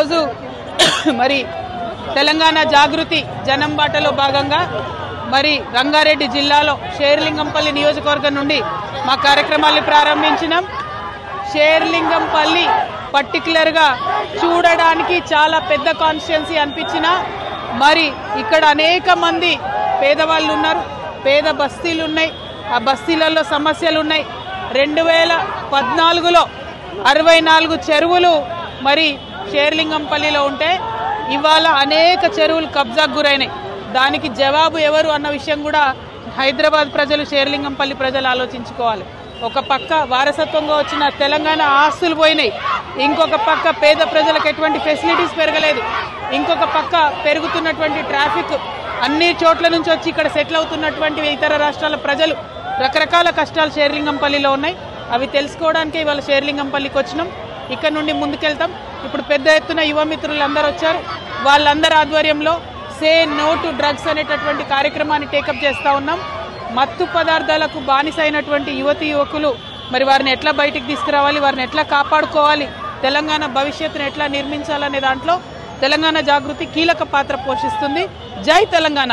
ఈరోజు మరి తెలంగాణ జాగృతి జనం బాటలో భాగంగా మరి రంగారెడ్డి జిల్లాలో షేర్లింగంపల్లి నియోజకవర్గం నుండి మా కార్యక్రమాన్ని ప్రారంభించినాం. షేర్లింగంపల్లి పర్టికులర్గా చూడడానికి చాలా పెద్ద కాన్స్టిట్యున్సీ అనిపించిన మరి ఇక్కడ అనేక మంది పేదవాళ్ళు ఉన్నారు, పేద బస్తీలు ఉన్నాయి, ఆ బస్తీలలో సమస్యలు ఉన్నాయి. 2014లో 64 చెరువులు మరి షేర్లింగంపల్లిలో ఉంటే ఇవాళ అనేక చెరువులు కబ్జాకు గురైనాయి. దానికి జవాబు ఎవరు అన్న విషయం కూడా హైదరాబాద్ ప్రజలు, షేర్లింగంపల్లి ప్రజలు ఆలోచించుకోవాలి. ఒక పక్క వారసత్వంగా వచ్చిన తెలంగాణ ఆస్తులు పోయినాయి, ఇంకొక పక్క పేద ప్రజలకు ఎటువంటి ఫెసిలిటీస్ పెరగలేదు, ఇంకొక పక్క పెరుగుతున్నటువంటి ట్రాఫిక్, అన్ని చోట్ల నుంచి వచ్చి ఇక్కడ సెటిల్ అవుతున్నటువంటి ఇతర రాష్ట్రాల ప్రజలు రకరకాల కష్టాలు షేర్లింగంపల్లిలో ఉన్నాయి. అవి తెలుసుకోవడానికే ఇవాళ షేర్లింగంపల్లికి వచ్చినాం. ఇక్కడ నుండి ముందుకెళ్తాం. ఇప్పుడు పెద్ద ఎత్తున యువ మిత్రులు అందరూ వచ్చారు. వాళ్ళందరి ఆధ్వర్యంలో సే నో టు డ్రగ్స్ అనేటటువంటి కార్యక్రమాన్ని టేకప్ చేస్తూ ఉన్నాం. మత్తు పదార్థాలకు బానిసైనటువంటి యువతీ యువకులు మరి వారిని ఎట్లా బయటికి తీసుకురావాలి, వారిని ఎట్లా కాపాడుకోవాలి, తెలంగాణ భవిష్యత్తును ఎట్లా నిర్మించాలనే దాంట్లో తెలంగాణ జాగృతి కీలక పాత్ర పోషిస్తుంది. జై తెలంగాణ.